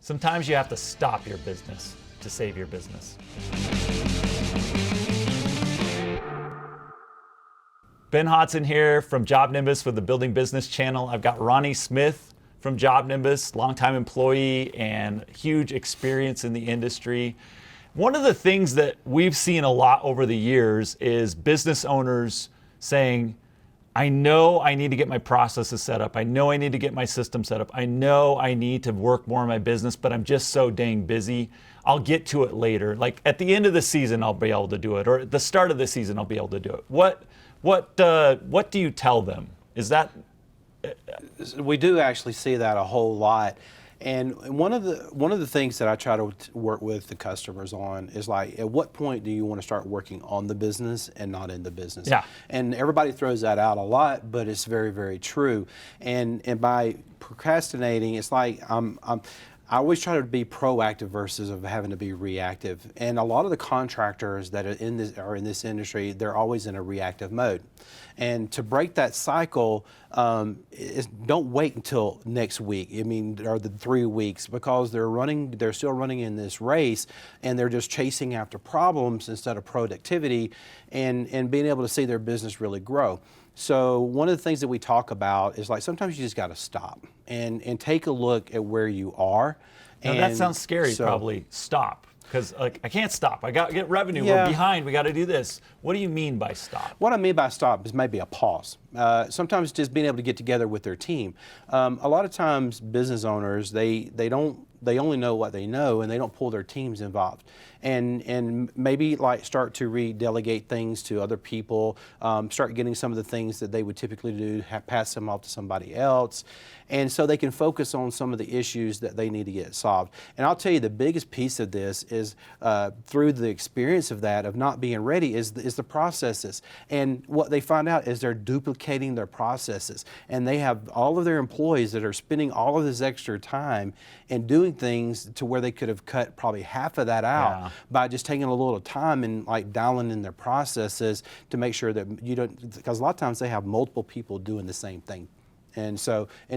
Sometimes you have to stop your business to save your business. Ben Hodson here from JobNimbus with the Building Business channel. I've got Ronnie Smith from JobNimbus, longtime employee and huge experience in the industry. One of the things that we've seen a lot over the years is business owners saying, I know I need to get my processes set up. I know I need to get my system set up. I know I need to work more in my business, but I'm just so dang busy. I'll get to it later. Like at the end of the season, I'll be able to do it, or at the start of the season, I'll be able to do it. What do you tell them? Is that? We do actually see that a whole lot. And one of the things that I try to work with the customers on is like, at what point do you want to start working on the business and not in the business? Yeah. And everybody throws that out a lot, but it's very, very true. And by procrastinating, it's like I always try to be proactive versus of having to be reactive. And a lot of the contractors that are in this industry, they're always in a reactive mode. And to break that cycle, don't wait until next week. I mean, or the 3 weeks, because they're still running in this race, and they're just chasing after problems instead of productivity, and being able to see their business really grow. So one of the things that we talk about is like sometimes you just got to stop and take a look at where you are. Now, And that sounds scary, probably. Stop. Because like I can't stop. I got to get revenue. Yeah. We're behind. We got to do this. What do you mean by stop? What I mean by stop is maybe a pause. Sometimes just being able to get together with their team. A lot of times business owners, they only know what they know, and they don't pull their teams involved. And maybe like start to redelegate things to other people, start getting some of the things that they would typically do, pass them off to somebody else. And so they can focus on some of the issues that they need to get solved. And I'll tell you, the biggest piece of this is through the experience of that, of not being ready, is the processes. And what they find out is they're duplicating their processes. And they have all of their employees that are spending all of this extra time and doing things to where they could have cut probably half of that out by just taking a little time and like dialing in their processes to make sure that you don't, because a lot of times they have multiple people doing the same thing. And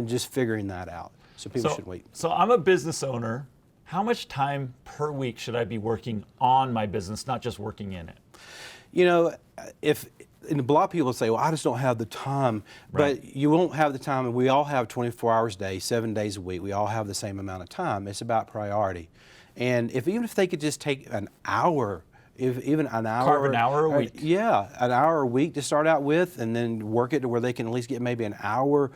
just figuring that out. So people should wait. So I'm a business owner. How much time per week should I be working on my business, not just working in it? You know, and a lot of people say, well, I just don't have the time. Right. But you won't have the time, and we all have 24 hours a day, 7 days a week. We all have the same amount of time. It's about priority. And even if they could just take an hour, even an hour. Carve an hour a week. Yeah, an hour a week to start out with, and then work it to where they can at least get maybe an hour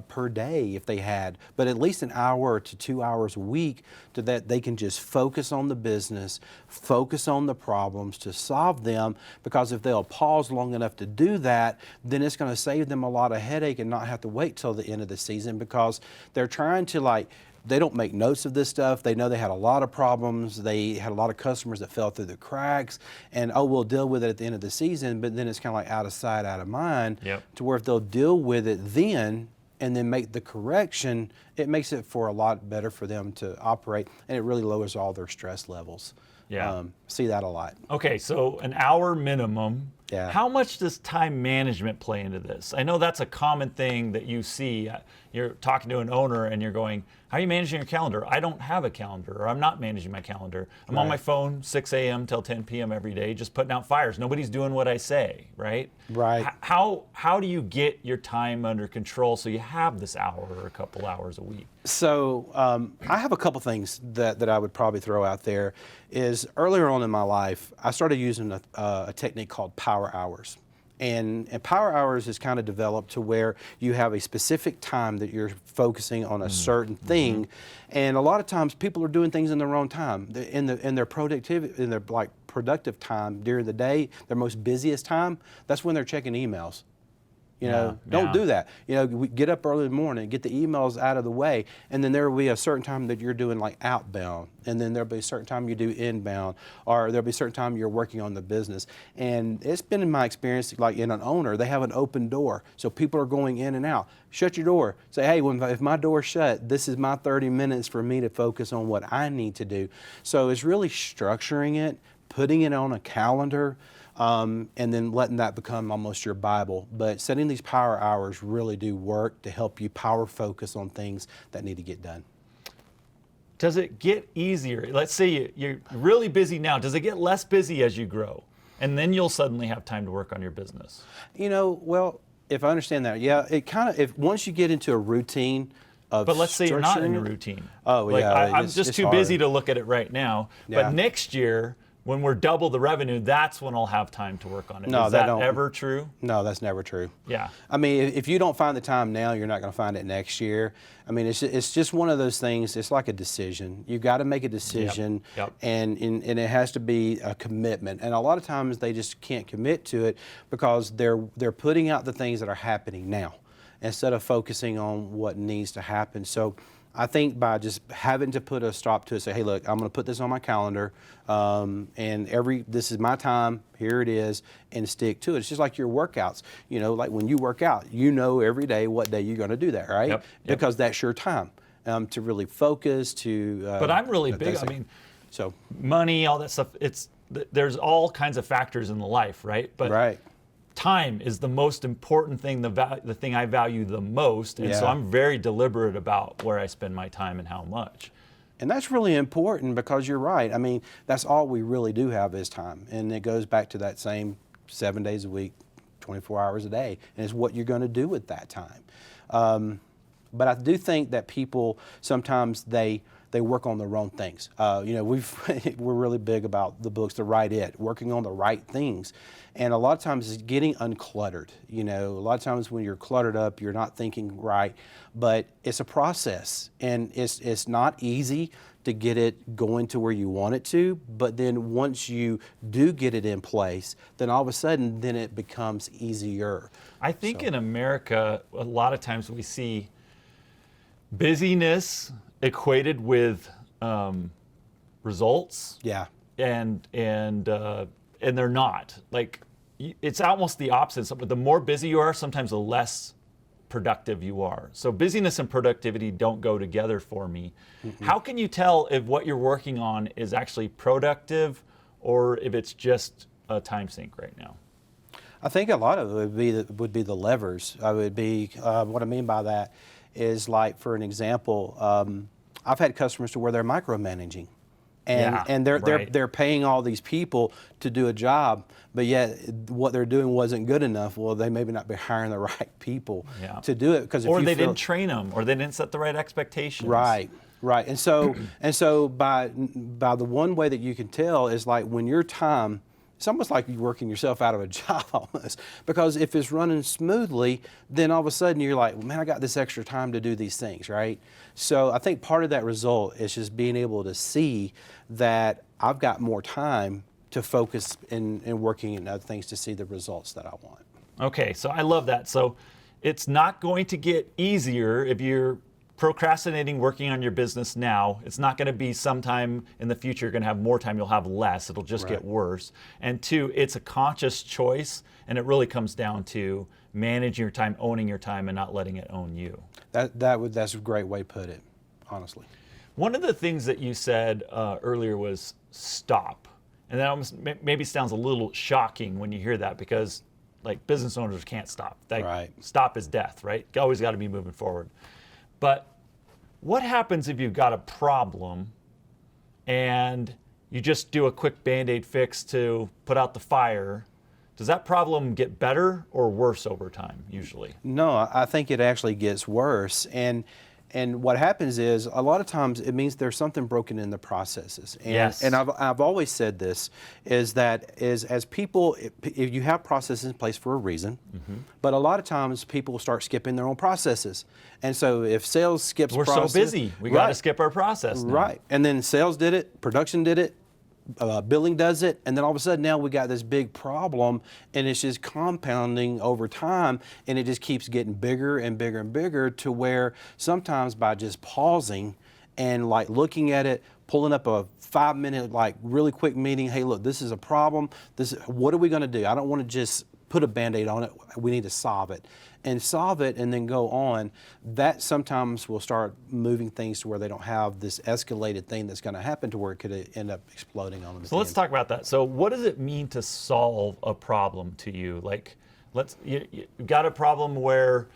per day if they had, but at least an hour to 2 hours a week to that they can just focus on the business, focus on the problems to solve them, because if they'll pause long enough to do that, then it's going to save them a lot of headache and not have to wait till the end of the season, because they're trying to they don't make notes of this stuff. They know they had a lot of problems. They had a lot of customers that fell through the cracks, and we'll deal with it at the end of the season, but then it's kind of like out of sight, out of mind. Yep. To where if they'll deal with it then and then make the correction, it makes it for a lot better for them to operate, and it really lowers all their stress levels. Yeah. See that a lot. Okay, so an hour minimum. Yeah. How much does time management play into this? I know that's a common thing that you see. You're talking to an owner and you're going, how are you managing your calendar? I don't have a calendar, or I'm not managing my calendar. I'm on my phone 6 a.m. till 10 p.m. every day, just putting out fires. Nobody's doing what I say, right? Right. How do you get your time under control so you have this hour or a couple hours a week? So I have a couple things that I would probably throw out there. Is earlier on in my life, I started using a technique called power hours. And power hours is kind of developed to where you have a specific time that you're focusing on a certain thing. And a lot of times people are doing things in their own time. In their productive time during the day, their most busiest time, that's when they're checking emails. You know, don't do that. You know, we get up early in the morning, get the emails out of the way, and then there will be a certain time that you're doing like outbound, and then there'll be a certain time you do inbound, or there'll be a certain time you're working on the business. And it's been in my experience, like in an owner, they have an open door, so people are going in and out. Shut your door. Say, hey, if my door's shut, this is my 30 minutes for me to focus on what I need to do. So it's really structuring it, putting it on a calendar, and then letting that become almost your Bible. But setting these power hours really do work to help you power focus on things that need to get done. does it get easier? Let's say you're really busy now. Does it get less busy as you grow? And then you'll suddenly have time to work on your business. Well, if I understand that, yeah, it kind of, if once you get into a routine of But let's say you're not in a structuring it- routine. Oh, Like, yeah, I'm it's just too hard. busy to look at it right now. Yeah. But next year, when we're double the revenue, that's when I'll have time to work on it. No, Is that that don't- ever true? No, that's never true. Yeah. I mean, if you don't find the time now, you're not going to find it next year. I mean, it's just one of those things. It's like a decision. You got to make a decision, Yep. And it has to be a commitment. And a lot of times they just can't commit to it because they're putting out the things that are happening now instead of focusing on what needs to happen. So I think by just having to put a stop to it, say, hey, look, I'm going to put this on my calendar, and this is my time, here it is, and stick to it. It's just like your workouts. You know, like when you work out, you know every day what day you're going to do that, right? Yep. Because that's your time to really focus, to... But I'm really big. I mean, so money, all that stuff. There's all kinds of factors in the life, right? But right. time is the most important thing, the thing I value the most. And so Yeah. I'm very deliberate about where I spend my time and how much. And that's really important because you're right. I mean, that's all we really do have is time. And it goes back to that same 7 days a week, 24 hours a day. And it's what you're going to do with that time. But I do think that people sometimes they work on the wrong things. You know, we're really big about the books, The Right It, working on the right things. And a lot of times it's getting uncluttered. You know, a lot of times when you're cluttered up, you're not thinking right. But it's a process, and it's not easy to get it going to where you want it to. But then once you do get it in place, then all of a sudden, then it becomes easier. I think in America, a lot of times we see busyness equated with results. Yeah. And they're not. Like, it's almost the opposite. But the more busy you are, sometimes the less productive you are. So busyness and productivity don't go together for me. Mm-hmm. How can you tell if what you're working on is actually productive or if it's just a time sink right now? I think a lot of it would be the levers. What I mean by that is, like, for an example, I've had customers to where they're micromanaging. And they're paying all these people to do a job, but yet what they're doing wasn't good enough. Well, they maybe not be hiring the right people to do it or they didn't train them, or they didn't set the right expectations. Right. And so by the one way that you can tell is, like, when your time, it's almost like you're working yourself out of a job almost, because if it's running smoothly, then all of a sudden you're like, well, man, I got this extra time to do these things, right? So I think part of that result is just being able to see that I've got more time to focus in working in other things to see the results that I want. Okay, so I love that. So it's not going to get easier if you're procrastinating working on your business now. It's not going to be sometime in the future you're going to have more time, you'll have less. It'll just get worse. And two, it's a conscious choice, and it really comes down to managing your time, owning your time, and not letting it own you. That's a great way to put it, honestly. One of the things that you said earlier was stop. And that almost maybe sounds a little shocking when you hear that, because, like, business owners can't stop. Stop is death, right? You always got to be moving forward. But what happens if you've got a problem and you just do a quick Band-Aid fix to put out the fire? Does that problem get better or worse over time, usually? No, I think it actually gets worse. And what happens is, a lot of times it means there's something broken in the processes. And I've always said this, is that as people, if you have processes in place for a reason, but a lot of times people start skipping their own processes. And so if sales skips process... We're so busy, we got to skip our process now. Right. And then sales did it, production did it, billing does it, and then all of a sudden now we got this big problem, and it's just compounding over time, and it just keeps getting bigger and bigger and bigger, to where sometimes by just pausing and, like, looking at it, pulling up a 5-minute, like, really quick meeting, hey, look, this is a problem, what are we going to do? I don't want to just put a Band-Aid on it, we need to solve it and then go on. That sometimes will start moving things to where they don't have this escalated thing that's going to happen to where it could end up exploding on them. So let's talk about that. So what does it mean to solve a problem to you? Like, you got a problem where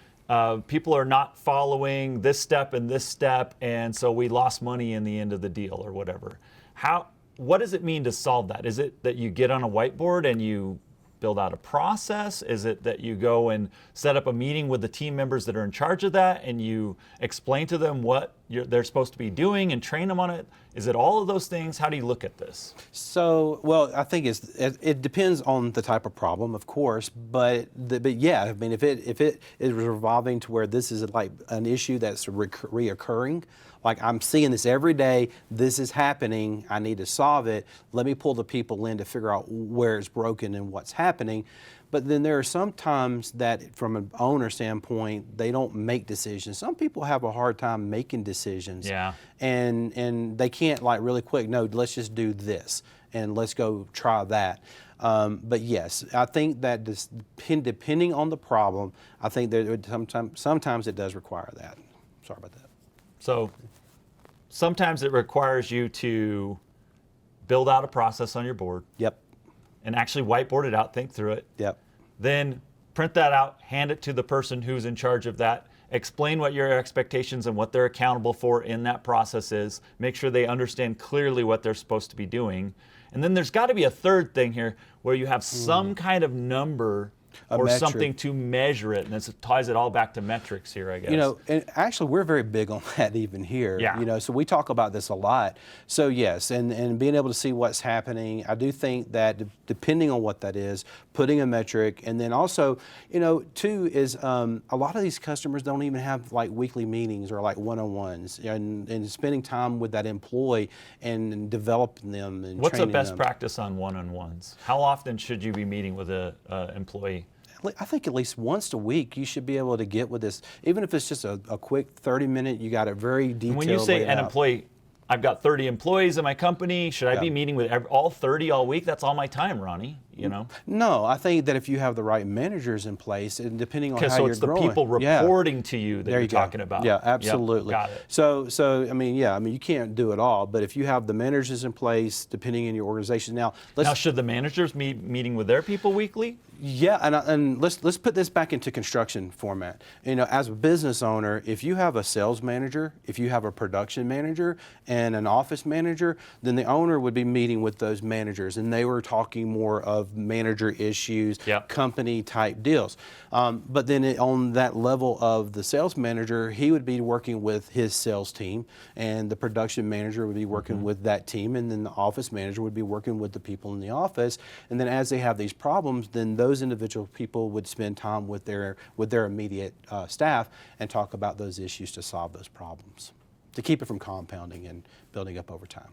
people are not following this step and this step, and so we lost money in the end of the deal or whatever. What does it mean to solve that? Is it that you get on a whiteboard and you build out a process? Is it that you go and set up a meeting with the team members that are in charge of that and you explain to them what they're supposed to be doing and train them on it? Is it all of those things? How do you look at this? So, well, I think it depends on the type of problem, of course, but yeah, I mean, if it is revolving to where this is like an issue that's reoccurring, like I'm seeing this every day, this is happening, I need to solve it, let me pull the people in to figure out where it's broken and what's happening. But then there are some times that from an owner standpoint, they don't make decisions. Some people have a hard time making decisions. Yeah. And they can't like really quick, no, let's just do this and let's go try that. But yes, I think that depending on the problem, I think that sometimes it does require that. Sorry about that. So sometimes it requires you to build out a process on your board. Yep. And actually whiteboard it out, think through it. Yep. Then print that out, hand it to the person who's in charge of that, explain what your expectations and what they're accountable for in that process is, make sure they understand clearly what they're supposed to be doing. And then there's got to be a third thing here where you have some kind of number or metric. something to measure it, and this ties it all back to metrics here, I guess. You know, and actually we're very big on that even here. Yeah. You know, so we talk about this a lot. So yes, and being able to see what's happening, I do think that depending on what that is, putting a metric, and then also, you know, too is a lot of these customers don't even have like weekly meetings or like one-on-ones, and spending time with that employee and developing them and What's a training best them. practice on one-on-ones? How often should you be meeting with an employee? I think at least once a week you should be able to get with this, even if it's just a quick 30-minute, you got it very detailed. And when you say laid an out. employee, I've got 30 employees in my company, should I be meeting with all 30 all week? That's all my time, Ronnie, you know? No, I think that if you have the right managers in place, and depending on how So you're it's the growing, people reporting to you that there you're you go. talking about. Yeah, Yep, absolutely. got it. So I mean, yeah, I mean, you can't do it all, but if you have the managers in place, depending on your organization, now Should the managers be meeting with their people weekly? Yeah, and let's put this back into construction format. You know, as a business owner, if you have a sales manager, if you have a production manager, and an office manager, then the owner would be meeting with those managers, and they were talking more of manager issues, Yep. company type deals. But then on that level of the sales manager, he would be working with his sales team, and the production manager would be working with that team, and then the office manager would be working with the people in the office. And then as they have these problems, then those individual people would spend time with their immediate staff and talk about those issues to solve those problems, to keep it from compounding and building up over time.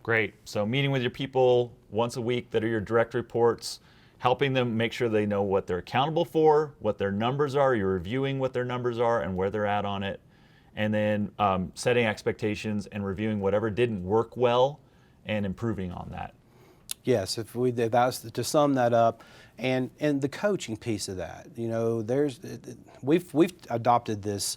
Great. So meeting with your people once a week that are your direct reports, helping them make sure they know what they're accountable for, what their numbers are, you're reviewing what their numbers are and where they're at on it, and then setting expectations and reviewing whatever didn't work well and improving on that. Yes, if that's to sum that up, and the coaching piece of that, you know, we've adopted this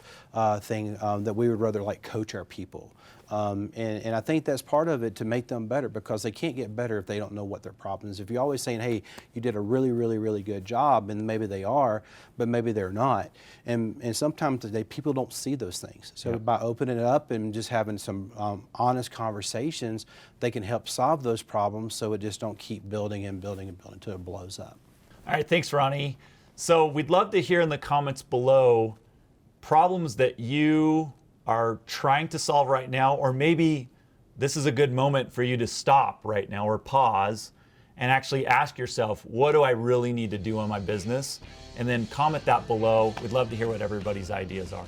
thing that we would rather like coach our people, and I think that's part of it to make them better, because they can't get better if they don't know what their problem is. If you're always saying, hey, you did a really, really, really good job, and maybe they are, but maybe they're not, and sometimes people don't see those things. So by opening it up and just having some honest conversations, they can help solve those problems, so it just don't keep building and building and building until it blows up. All right, thanks, Ronnie. So we'd love to hear in the comments below problems that you are trying to solve right now, or maybe this is a good moment for you to stop right now or pause and actually ask yourself, what do I really need to do on my business? And then comment that below. We'd love to hear what everybody's ideas are.